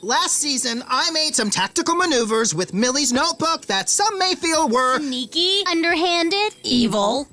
Last season, I made some tactical maneuvers with Millie's notebook that some may feel were Sneaky, underhanded, evil.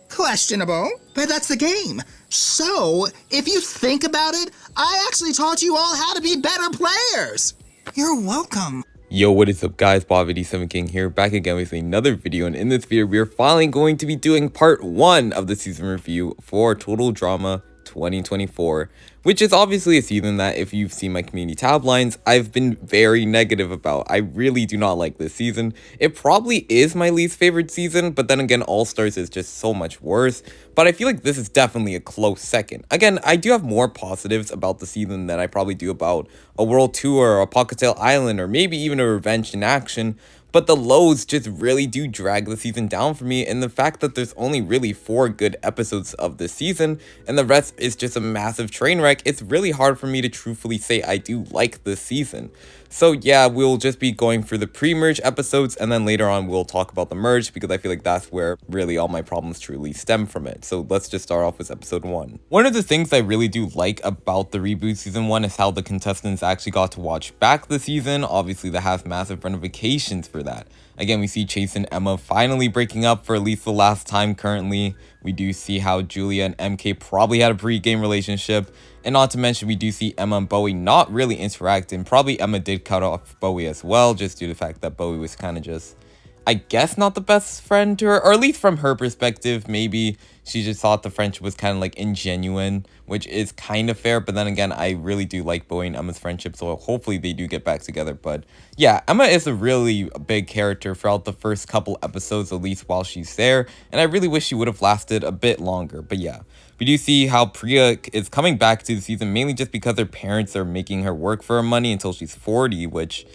questionable, but that's the game. So, if you think about it, I actually taught you all how to be better players. You're welcome. Yo, what is up guys, Bob87 King here, back again with another video, and in this video we are finally going to be doing part 1 of the season review for Total Drama 2024, which is obviously a season that, if you've seen my community tab lines, I've been very negative about. I really do not like this season. It probably is my least favorite season, but then again, All Stars is just so much worse, but I feel like this is definitely a close second. Again, I do have more positives about the season than I probably do about a World Tour, or a Pockettail Island, or maybe even a Revenge in Action. But the lows just really do drag the season down for me, and the fact that there's only really 4 good episodes of this season, and the rest is just a massive train wreck, it's really hard for me to truthfully say I do like this season. So yeah, we'll just be going through the pre-merge episodes, and then later on we'll talk about the merge, because I feel like that's where really all my problems truly stem from it. So let's just start off with episode 1. One of the things I really do like about the reboot season 1 is how the contestants actually got to watch back the season. Obviously that has massive ramifications for that. Again, we see Chase and Emma finally breaking up for at least the last time currently. We do see how Julia and MK probably had a pre-game relationship. And not to mention, we do see Emma and Bowie not really interacting. Probably Emma did cut off Bowie as well, just due to the fact that Bowie was kind of just, I guess, not the best friend to her. Or at least from her perspective, maybe she just thought the friendship was kind of like ingenuine, which is kind of fair. But then again, I really do like Bowie and Emma's friendship, so hopefully they do get back together. But yeah, Emma is a really big character throughout the first couple episodes, at least while she's there. And I really wish she would have lasted a bit longer. But yeah, we do see how Priya is coming back to the season mainly just because her parents are making her work for her money until she's 40, which,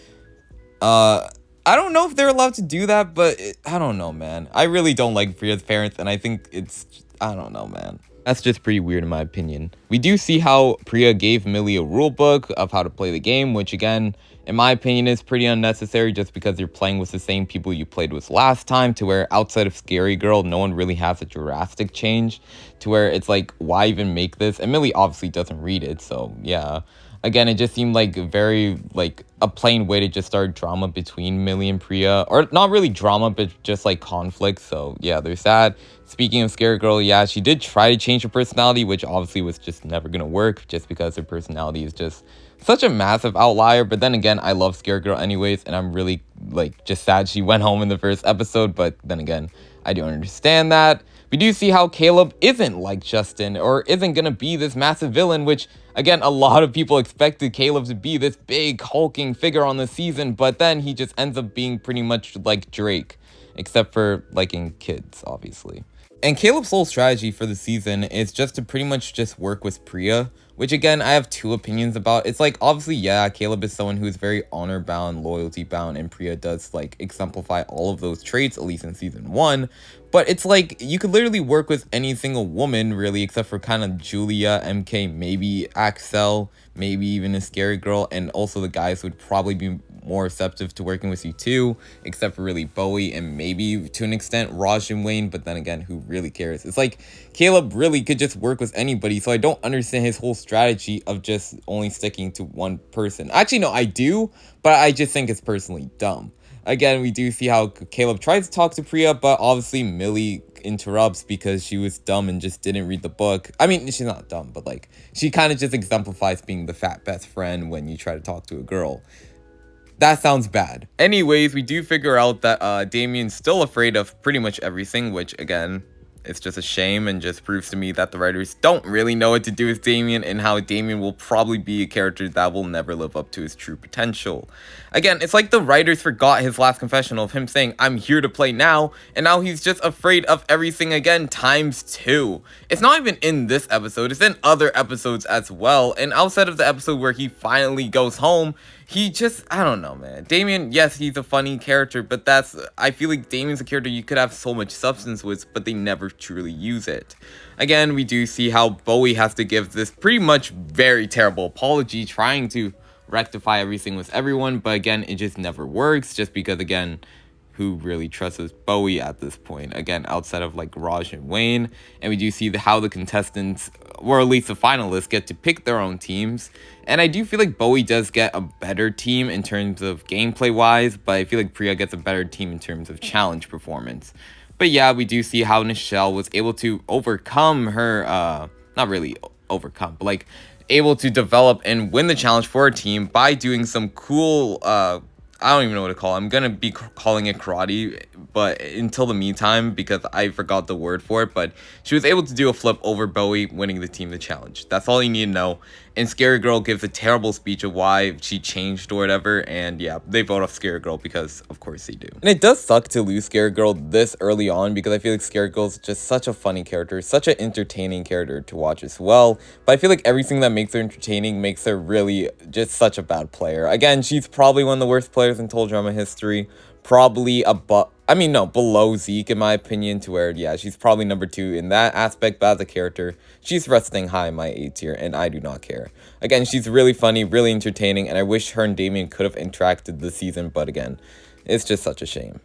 I don't know if they're allowed to do that, but I don't know, man. I really don't like Priya's parents, and I think it's, I don't know, man. That's just pretty weird in my opinion. We do see how Priya gave Millie a rule book of how to play the game, which again, in my opinion, is pretty unnecessary just because you're playing with the same people you played with last time, to where outside of Scary Girl, no one really has a drastic change, to where it's like, why even make this? And Millie obviously doesn't read it, so yeah. Again, it just seemed like very, like, a plain way to just start drama between Millie and Priya. Or not really drama, but just, like, conflict. So, yeah, there's that. Speaking of Scary Girl, yeah, she did try to change her personality, which obviously was just never gonna work, just because her personality is just such a massive outlier. But then again, I love Scary Girl anyways, and I'm really, like, just sad she went home in the first episode. But then again, I don't understand that. We do see how Caleb isn't like Justin, or isn't gonna be this massive villain, which, again, a lot of people expected Caleb to be this big hulking figure on the season, but then he just ends up being pretty much like Drake, except for liking kids, obviously. And Caleb's whole strategy for the season is just to pretty much just work with Priya, which again, I have 2 opinions about. It's like, obviously, yeah, Caleb is someone who is very honor-bound, loyalty-bound, and Priya does, like, exemplify all of those traits, at least in season 1. But it's like, you could literally work with any single woman, really, except for kind of Julia, MK, maybe Axel, maybe even a Scary Girl, and also the guys would probably be more receptive to working with you too, except for really Bowie and maybe to an extent Raj and Wayne, but then again, who really cares? It's like Caleb really could just work with anybody, so I don't understand his whole strategy of just only sticking to one person. Actually, no, I do, but I just think it's personally dumb. Again, we do see how Caleb tries to talk to Priya, but obviously Millie interrupts because she was dumb and just didn't read the book. I mean, she's not dumb, but like, she kind of just exemplifies being the fat best friend when you try to talk to a girl. That sounds bad. Anyways, we do figure out that Damien's still afraid of pretty much everything, which again, it's just a shame and just proves to me that the writers don't really know what to do with Damien, and how Damien will probably be a character that will never live up to his true potential. Again, it's like the writers forgot his last confessional of him saying, "I'm here to play now," and now he's just afraid of everything again ×2. It's not even in this episode, it's in other episodes as well, and outside of the episode where he finally goes home, he just, I don't know, man. Damien, yes, he's a funny character, but I feel like Damien's a character you could have so much substance with, but they never truly use it. Again, we do see how Bowie has to give this pretty much very terrible apology, trying to rectify everything with everyone, but again, it just never works, just because, again, who really trusts Bowie at this point. Again, outside of like Raj and Wayne. And we do see how the contestants, or at least the finalists, get to pick their own teams. And I do feel like Bowie does get a better team in terms of gameplay wise, but I feel like Priya gets a better team in terms of challenge performance. But yeah, we do see how Nichelle was able to overcome her, not really overcome, but like able to develop and win the challenge for her team by doing some cool, I don't even know what to call it. I'm going to be calling it karate, but until the meantime, because I forgot the word for it, but she was able to do a flip over Bowie, winning the team the challenge. That's all you need to know. And Scary Girl gives a terrible speech of why she changed or whatever, and yeah, they vote off Scary Girl because of course they do. And it does suck to lose Scary Girl this early on because I feel like Scary Girl's just such a funny character, such an entertaining character to watch as well, but I feel like everything that makes her entertaining makes her really just such a bad player. Again, she's probably one of the worst players in Total Drama history, probably below Zeke in my opinion, to where, yeah, she's probably number 2 in that aspect, but as a character, she's resting high in my A tier, and I do not care. Again, she's really funny, really entertaining, and I wish her and Damien could have interacted this season, but again, it's just such a shame.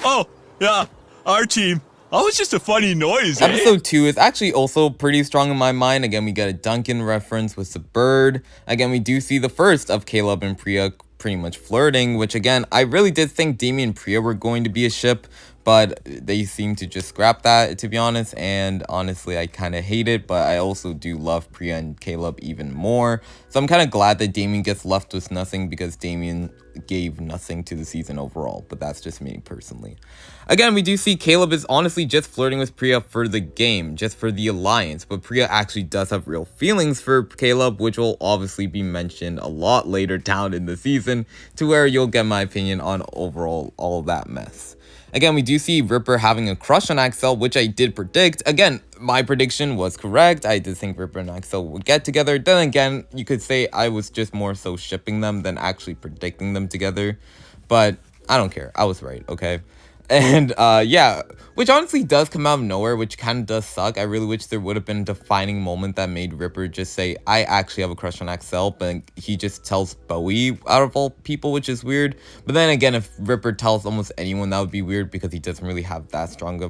Oh, yeah, our team. Oh, it's just a funny noise, eh? Episode 2 is actually also pretty strong in my mind. Again, we got a Duncan reference with the bird. Again, we do see the first of Caleb and Priya pretty much flirting, which again, I really did think Damien and Priya were going to be a ship, but they seem to just scrap that, to be honest, and honestly, I kind of hate it, but I also do love Priya and Caleb even more, so I'm kind of glad that Damien gets left with nothing because Damien gave nothing to the season overall, but that's just me personally. Again, we do see Caleb is honestly just flirting with Priya for the game, just for the alliance, but Priya actually does have real feelings for Caleb, which will obviously be mentioned a lot later down in the season, to where you'll get my opinion on overall all of that mess. Again, we do see Ripper having a crush on Axel, which I did predict. Again, my prediction was correct. I did think Ripper and Axel would get together. Then again, you could say I was just more so shipping them than actually predicting them together. But I don't care. I was right, okay? And yeah, which honestly does come out of nowhere, which kind of does suck. I really wish there would have been a defining moment that made Ripper just say, I actually have a crush on Axel, but he just tells Bowie out of all people, which is weird. But then again, if Ripper tells almost anyone, that would be weird because he doesn't really have that strong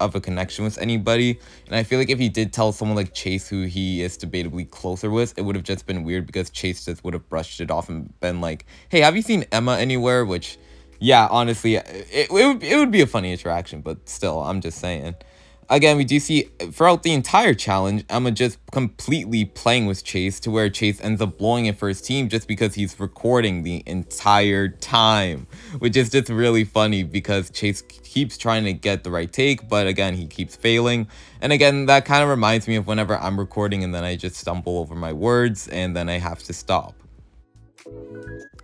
of a connection with anybody. And I feel like if he did tell someone like Chase, who he is debatably closer with, it would have just been weird because Chase just would have brushed it off and been like, hey, have you seen Emma anywhere? Which, yeah, honestly, it would be a funny interaction, but still, I'm just saying. Again, we do see throughout the entire challenge, Emma just completely playing with Chase to where Chase ends up blowing it for his team just because he's recording the entire time, which is just really funny because Chase keeps trying to get the right take, but again, he keeps failing. And again, that kind of reminds me of whenever I'm recording and then I just stumble over my words and then I have to stop.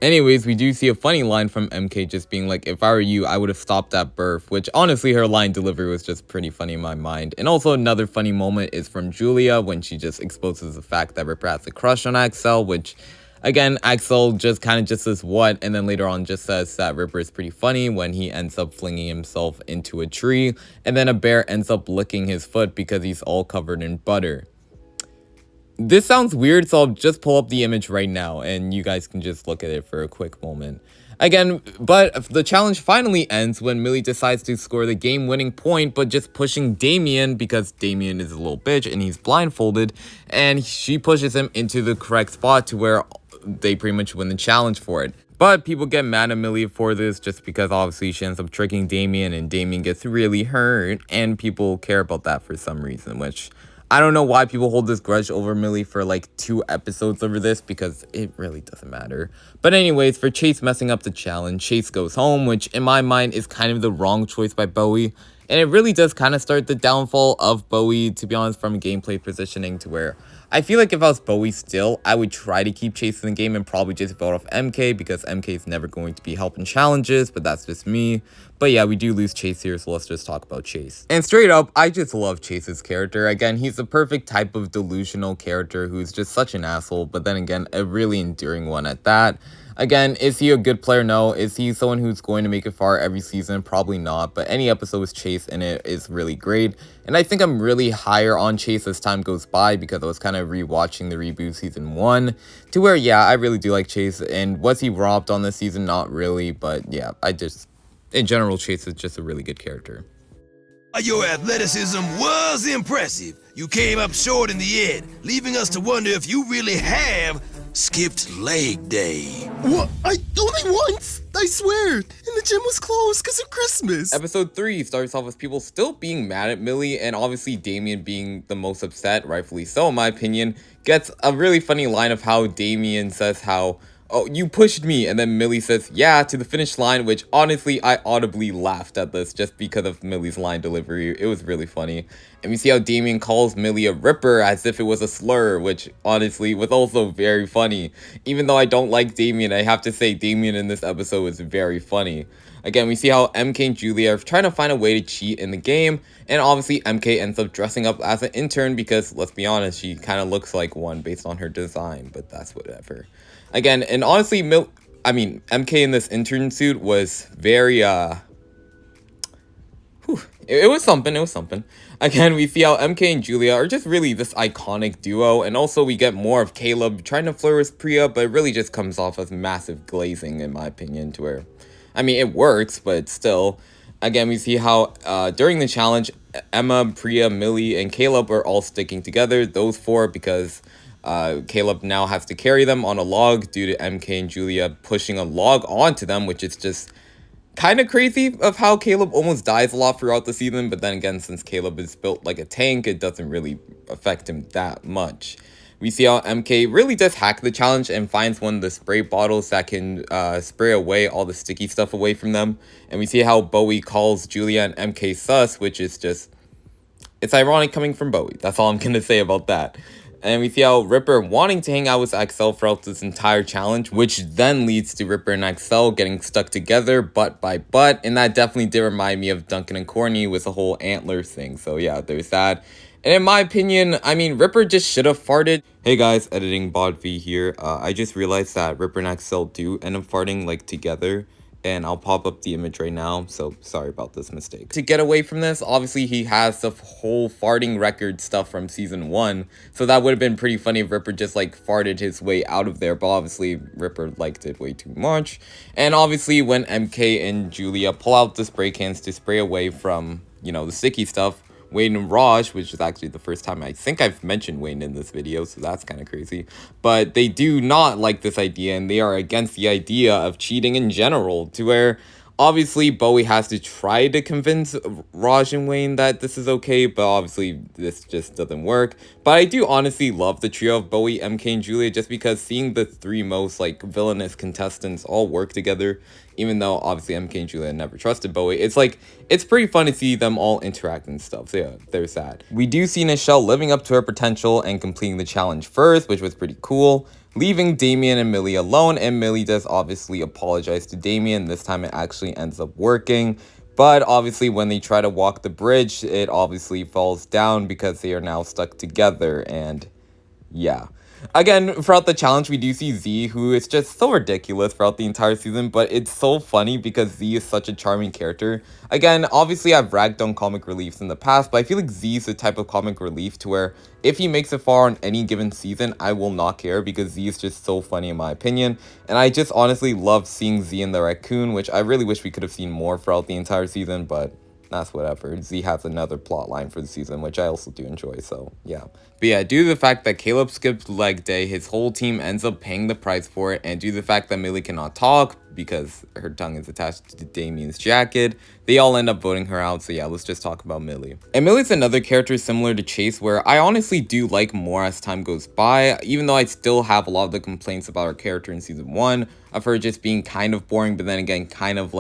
Anyways, we do see a funny line from MK just being like, if I were you, I would have stopped at birth, which honestly, her line delivery was just pretty funny in my mind. And also another funny moment is from Julia when she just exposes the fact that Ripper has a crush on Axel, which again, Axel just kind of just says what, and then later on just says that Ripper is pretty funny when he ends up flinging himself into a tree, and then a bear ends up licking his foot because he's all covered in butter. This sounds weird, so I'll just pull up the image right now, and you guys can just look at it for a quick moment. Again, but the challenge finally ends when Millie decides to score the game-winning point, but just pushing Damien because Damien is a little bitch and he's blindfolded, and she pushes him into the correct spot to where they pretty much win the challenge for it. But people get mad at Millie for this just because obviously she ends up tricking Damien and Damien gets really hurt, and people care about that for some reason, which I don't know why people hold this grudge over Millie for like 2 episodes over this because it really doesn't matter. But anyways, for Chase messing up the challenge, Chase goes home, which in my mind is kind of the wrong choice by Bowie. And it really does kind of start the downfall of Bowie, to be honest, from gameplay positioning to where I feel like if I was Bowie still, I would try to keep Chase in the game and probably just vote off MK because MK is never going to be helping challenges, but that's just me. But yeah, we do lose Chase here, so let's just talk about Chase. And straight up, I just love Chase's character. Again, he's the perfect type of delusional character who's just such an asshole, but then again, a really endearing one at that. Again, is he a good player? No. Is he someone who's going to make it far every season? Probably not, but any episode with Chase in it is really great. And I think I'm really higher on Chase as time goes by because I was kind of rewatching the reboot season 1 to where, yeah, I really do like Chase. And was he robbed on this season? Not really, but yeah, in general, Chase is just a really good character. Your athleticism was impressive. You came up short in the end, leaving us to wonder if you really have skipped leg day. What? Only once? I swear. And the gym was closed because of Christmas. Episode 3 starts off with people still being mad at Millie, and obviously Damien being the most upset, rightfully so in my opinion, gets a really funny line of how Damien says how, "Oh, you pushed me," and then Millie says, "Yeah," to the finish line, which honestly, I audibly laughed at this just because of Millie's line delivery. It was really funny. And we see how Damien calls Millie a ripper as if it was a slur, which honestly was also very funny. Even though I don't like Damien, I have to say Damien in this episode was very funny. Again, we see how MK and Julia are trying to find a way to cheat in the game, and obviously MK ends up dressing up as an intern because, let's be honest, she kind of looks like one based on her design, but that's whatever. Again, and honestly, MK in this intern suit was very, it was something. Again, we see how MK and Julia are just really this iconic duo, and also we get more of Caleb trying to flirt with Priya, but it really just comes off as massive glazing, in my opinion, to where, it works, but still. Again, we see how, during the challenge, Emma, Priya, Millie, and Caleb are all sticking together, those four, because Caleb now has to carry them on a log due to MK and Julia pushing a log onto them, which is just kind of crazy of how Caleb almost dies a lot throughout the season. But then again, since Caleb is built like a tank, it doesn't really affect him that much. We see how MK really does hack the challenge and finds one of the spray bottles that can spray away all the sticky stuff away from them. And we see how Bowie calls Julia and MK sus, which is just, it's ironic coming from Bowie. That's all I'm going to say about that. And we see how Ripper wanting to hang out with Axel throughout this entire challenge, which then leads to Ripper and Axel getting stuck together butt by butt. And that definitely did remind me of Duncan and Courtney with the whole antlers thing. So yeah, there's that. And in my opinion, Ripper just should have farted. Hey guys, editing BodV here. I just realized that Ripper and Axel do end up farting like together. And I'll pop up the image right now, so sorry about this mistake. To get away from this, obviously he has the whole farting record stuff from season 1, so that would have been pretty funny if Ripper just like farted his way out of there, but obviously Ripper liked it way too much. And obviously when MK and Julia pull out the spray cans to spray away from, the sticky stuff, Wayne and Raj, which is actually the first time I think I've mentioned Wayne in this video, so that's kind of crazy. But they do not like this idea, and they are against the idea of cheating in general, to where obviously Bowie has to try to convince Raj and Wayne that this is okay, but obviously this just doesn't work. But I do honestly love the trio of Bowie, MK, and Julia, just because seeing the three most villainous contestants all work together, even though obviously MK and Julia never trusted Bowie, it's pretty fun to see them all interact and stuff. So yeah, there's that. We do see Nichelle living up to her potential and completing the challenge first, which was pretty cool, leaving Damien and Millie alone, and Millie does obviously apologize to Damien. This time it actually ends up working, but obviously when they try to walk the bridge, it obviously falls down because they are now stuck together, and yeah. Again, throughout the challenge, we do see Z, who is just so ridiculous throughout the entire season, but it's so funny because Z is such a charming character. Again, obviously I've ragged on comic reliefs in the past, but I feel like Z is the type of comic relief to where if he makes it far on any given season, I will not care because Z is just so funny in my opinion. And I just honestly love seeing Z and the raccoon, which I really wish we could have seen more throughout the entire season, but that's whatever. Z has another plot line for the season, which I also do enjoy, so yeah. But yeah, due to the fact that Caleb skipped leg day, his whole team ends up paying the price for it, and due to the fact that Millie cannot talk because her tongue is attached to Damien's jacket, they all end up voting her out, so yeah, let's just talk about Millie. And Millie's another character similar to Chase, where I honestly do like more as time goes by, even though I still have a lot of the complaints about her character in season 1, of her just being kind of boring, but then again, kind of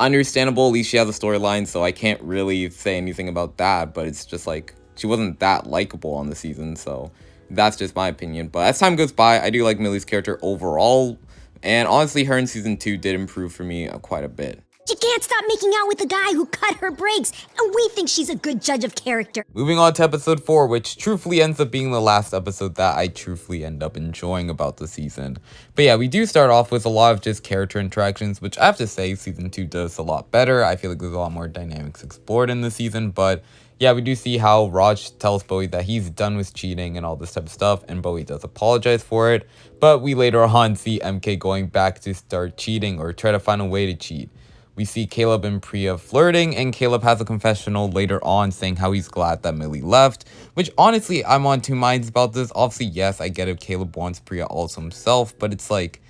understandable. At least she has a storyline, so I can't really say anything about that, but it's just she wasn't that likable on the season, so that's just my opinion. But as time goes by, I do like Millie's character overall, and honestly her in season 2 did improve for me quite a bit. She can't stop making out with the guy who cut her brakes, and we think she's a good judge of character. Moving on to episode 4, which truthfully ends up being the last episode that I truthfully end up enjoying about the season. But yeah, we do start off with a lot of just character interactions, which I have to say season 2 does a lot better. I feel like there's a lot more dynamics explored in the season, but yeah, we do see how Raj tells Bowie that he's done with cheating and all this type of stuff, and Bowie does apologize for it. But we later on see MK going back to start cheating or try to find a way to cheat. We see Caleb and Priya flirting, and Caleb has a confessional later on saying how he's glad that Millie left, which honestly, I'm on two minds about this. Obviously, yes, I get it, Caleb wants Priya also himself, but it's like,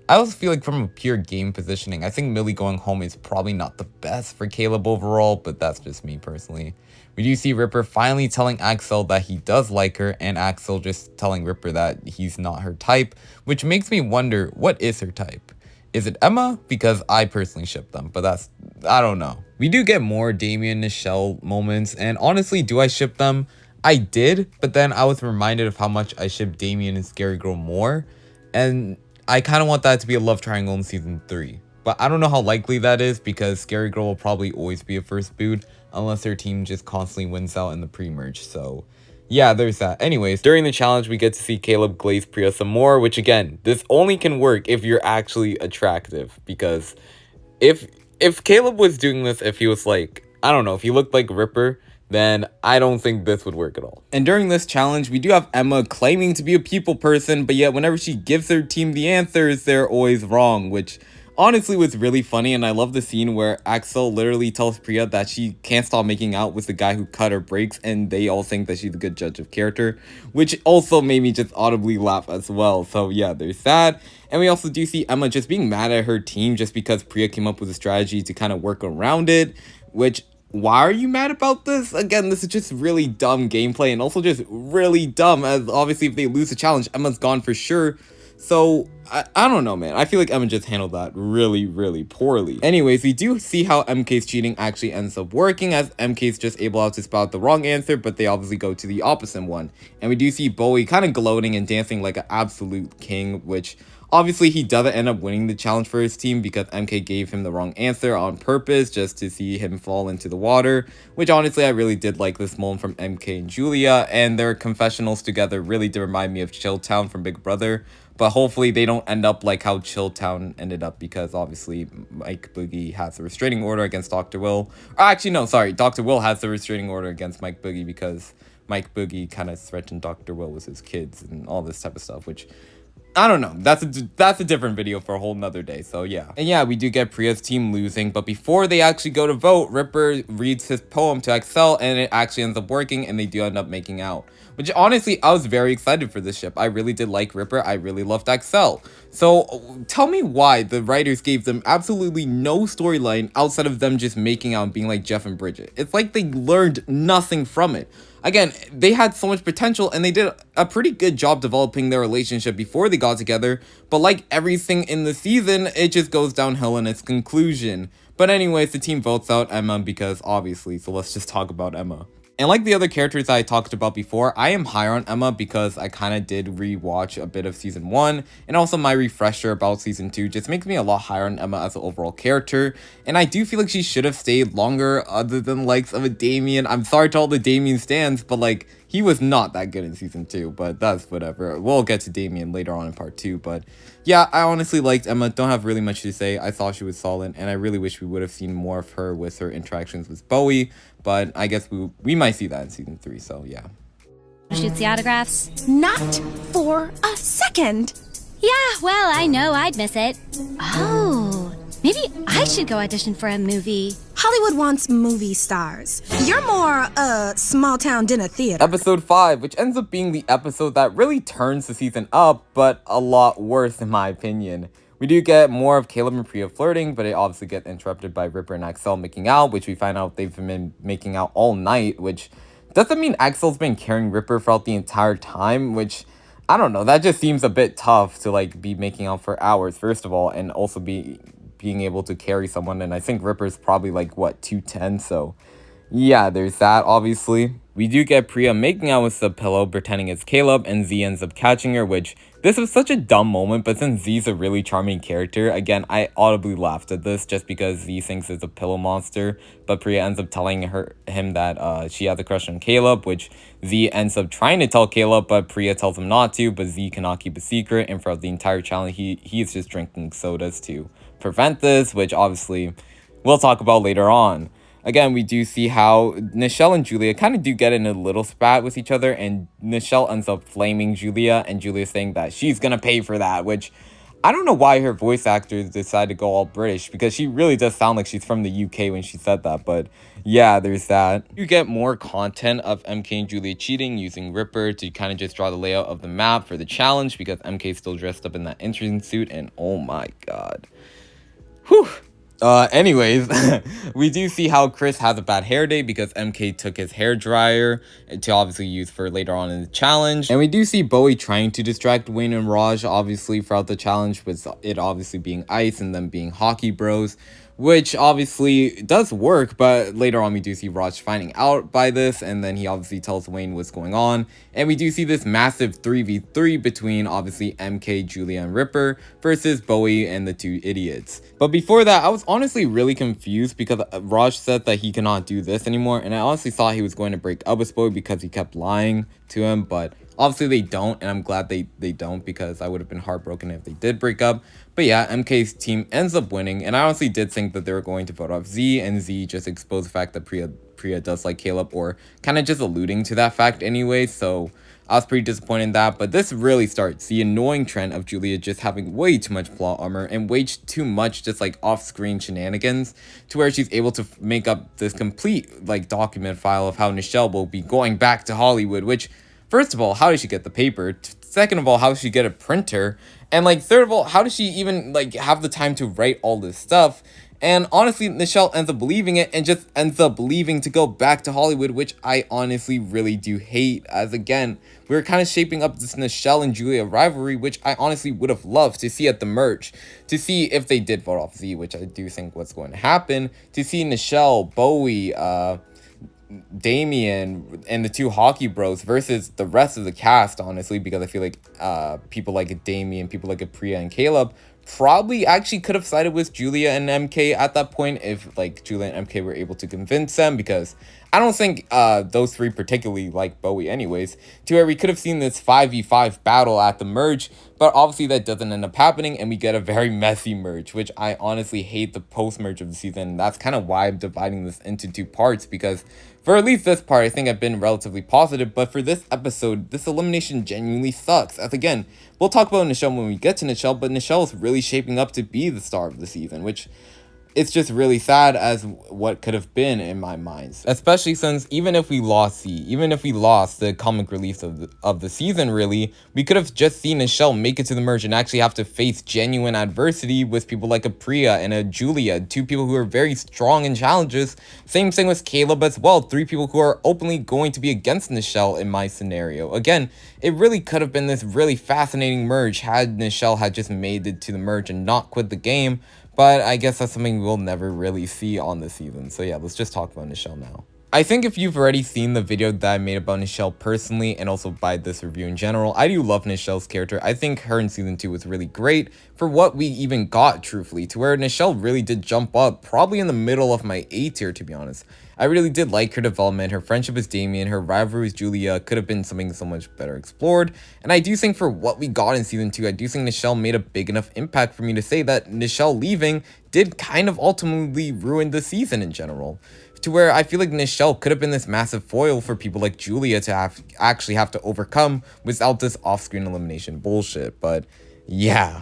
I also feel like from a pure game positioning, I think Millie going home is probably not the best for Caleb overall, but that's just me personally. We do see Ripper finally telling Axel that he does like her, and Axel just telling Ripper that he's not her type, which makes me wonder, what is her type? Is it Emma? Because I personally ship them, but I don't know. We do get more Damien and Nichelle moments, and honestly, do I ship them? I did, but then I was reminded of how much I ship Damien and Scary Girl more, and I kind of want that to be a love triangle in season 3. But I don't know how likely that is, because Scary Girl will probably always be a first boot, unless their team just constantly wins out in the pre-merge, so yeah, there's that. Anyways, during the challenge, we get to see Caleb glaze Priya some more, which again, this only can work if you're actually attractive, because if Caleb was doing this, if he was like, I don't know, if he looked like Ripper, then I don't think this would work at all. And during this challenge, we do have Emma claiming to be a people person, but yet whenever she gives her team the answers, they're always wrong, which honestly was really funny. And I love the scene where Axel literally tells Priya that she can't stop making out with the guy who cut her brakes, and they all think that she's a good judge of character, which also made me just audibly laugh as well. So yeah, there's that. And we also do see Emma just being mad at her team just because Priya came up with a strategy to kind of work around it, which, why are you mad about this? Again, this is just really dumb gameplay, and also just really dumb, as obviously if they lose the challenge, Emma's gone for sure. So, I don't know, man. I feel like Emma just handled that really, really poorly. Anyways, we do see how MK's cheating actually ends up working, as MK's just able to spout the wrong answer, but they obviously go to the opposite one. And we do see Bowie kind of gloating and dancing like an absolute king, which obviously he doesn't end up winning the challenge for his team because MK gave him the wrong answer on purpose just to see him fall into the water, which honestly I really did like this moment from MK and Julia, and their confessionals together really did remind me of Chilltown from Big Brother. But hopefully they don't end up like how Chilltown ended up, because obviously Mike Boogie has a restraining order against Dr. Will. Or actually, no, sorry. Dr. Will has the restraining order against Mike Boogie because Mike Boogie kind of threatened Dr. Will with his kids and all this type of stuff, which, I don't know. That's a different video for a whole nother day. So yeah. And yeah, we do get Priya's team losing, but before they actually go to vote, Ripper reads his poem to Axel, and it actually ends up working, and they do end up making out. Which honestly, I was very excited for this ship. I really did like Ripper. I really loved Axel. So tell me why the writers gave them absolutely no storyline outside of them just making out and being like Jeff and Bridget. It's like they learned nothing from it. Again, they had so much potential, and they did a pretty good job developing their relationship before they got together, but like everything in the season, it just goes downhill in its conclusion. But anyways, the team votes out Emma because obviously, so let's just talk about Emma. And like the other characters I talked about before, I am higher on Emma because I kind of did rewatch a bit of season 1, and also my refresher about season 2 just makes me a lot higher on Emma as an overall character. And I do feel like she should have stayed longer other than likes of a Damien. I'm sorry to all the Damien stands, but like, he was not that good in season 2, but that's whatever. We'll get to Damien later on in part 2, but yeah, I honestly liked Emma. Don't have really much to say. I thought she was solid, and I really wish we would have seen more of her with her interactions with Bowie, but I guess we might see that in season 3, so yeah. Shoots the autographs? Not for a second. Yeah, well, I know I'd miss it. Oh, maybe I should go audition for a movie. Hollywood wants movie stars. You're more, small town dinner theater. Episode 5, which ends up being the episode that really turns the season up, but a lot worse in my opinion. We do get more of Caleb and Priya flirting, but it obviously gets interrupted by Ripper and Axel making out, which we find out they've been making out all night, which doesn't mean Axel's been carrying Ripper throughout the entire time, which, I don't know, that just seems a bit tough to like be making out for hours, first of all, and also being able to carry someone. And I think Ripper's probably like, what, 210, so yeah, there's that, obviously. We do get Priya making out with Subpillow, pretending it's Caleb, and Z ends up catching her, which this was such a dumb moment, but since Z's a really charming character, again, I audibly laughed at this just because Z thinks it's a pillow monster, but Priya ends up telling him that she has a crush on Caleb, which Z ends up trying to tell Caleb, but Priya tells him not to, but Z cannot keep a secret, and throughout the entire challenge, he is just drinking sodas to prevent this, which obviously we'll talk about later on. Again, we do see how Nichelle and Julia kind of do get in a little spat with each other, and Nichelle ends up flaming Julia, and Julia saying that she's gonna pay for that, which I don't know why her voice actors decided to go all British, because she really does sound like she's from the UK when she said that, but yeah, there's that. You get more content of MK and Julia cheating using Ripper to kind of just draw the layout of the map for the challenge, because MK is still dressed up in that entrance suit, and oh my god. Whew. Anyways, we do see how Chris has a bad hair day because MK took his hair dryer to obviously use for later on in the challenge. And we do see Bowie trying to distract Wayne and Raj, obviously, throughout the challenge, with it obviously being ice and them being hockey bros, which obviously does work, but later on we do see Raj finding out by this, and then he obviously tells Wayne what's going on, and we do see this massive 3v3 between obviously MK, Julia, and Ripper versus Bowie and the two idiots. But before that, I was honestly really confused because Raj said that he cannot do this anymore, and I honestly thought he was going to break up with Bowie because he kept lying to him, but obviously they don't, and I'm glad they don't, because I would have been heartbroken if they did break up. But yeah, MK's team ends up winning, and I honestly did think that they were going to vote off Z, and Z just exposed the fact that Priya does like Caleb, or kind of just alluding to that fact anyway, so I was pretty disappointed in that. But this really starts the annoying trend of Julia just having way too much plot armor and way too much just like off-screen shenanigans, to where she's able to make up this complete like document file of how Nichelle will be going back to Hollywood, which, first of all, how does she get the paper? Second of all, how does she get a printer? And like, third of all, how does she even like have the time to write all this stuff? And honestly, Nichelle ends up believing it and just ends up leaving to go back to Hollywood, which I honestly really do hate, as again, we're kind of shaping up this Nichelle and Julia rivalry, which I honestly would have loved to see at the merge, to see if they did vote off Z, which I do think what's going to happen, to see Nichelle, Bowie, Damien, and the two hockey bros versus the rest of the cast, honestly, because I feel like people like Damien, people like Priya and Caleb probably actually could have sided with Julia and MK at that point if like Julia and MK were able to convince them, because I don't think those three particularly like Bowie anyways, to where we could have seen this 5v5 battle at the merge, but obviously that doesn't end up happening, and we get a very messy merge, which I honestly hate the post-merge of the season. That's kind of why I'm dividing this into two parts, because for at least this part, I think I've been relatively positive, but for this episode, this elimination genuinely sucks. As again, we'll talk about Nichelle when we get to Nichelle, but Nichelle is really shaping up to be the star of the season, which it's just really sad as what could have been in my mind. Especially since even if we lost the comic relief of the season, really, we could have just seen Nichelle make it to the merge and actually have to face genuine adversity with people like a Priya and a Julia, two people who are very strong in challenges. Same thing with Caleb as well, three people who are openly going to be against Nichelle in my scenario. Again, it really could have been this really fascinating merge had Nichelle had just made it to the merge and not quit the game. But I guess that's something we'll never really see on this season. So yeah, let's just talk about Nichelle now. I think if you've already seen the video that I made about Nichelle personally, and also by this review in general, I do love Nichelle's character. I think her in season 2 was really great for what we even got, truthfully, to where Nichelle really did jump up, probably in the middle of my A tier, to be honest. I really did like her development, her friendship with Damien, her rivalry with Julia could have been something so much better explored, and I do think for what we got in season 2, I do think Nichelle made a big enough impact for me to say that Nichelle leaving did kind of ultimately ruin the season in general. To where I feel like Nichelle could have been this massive foil for people like Julia to actually have to overcome without this off-screen elimination bullshit, but yeah.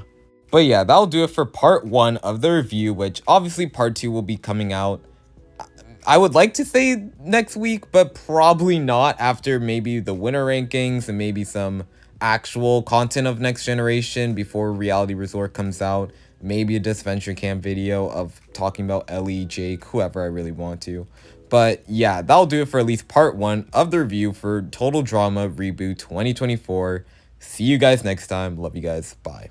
But yeah, that'll do it for part 1 of the review, which obviously part 2 will be coming out, I would like to say next week, but probably not, after maybe the winner rankings and maybe some actual content of Next Generation before Reality Resort comes out. Maybe a Disventure Camp video of talking about Ellie, Jake, whoever I really want to. But yeah, that'll do it for at least part 1 of the review for Total Drama Reboot 2024. See you guys next time. Love you guys. Bye.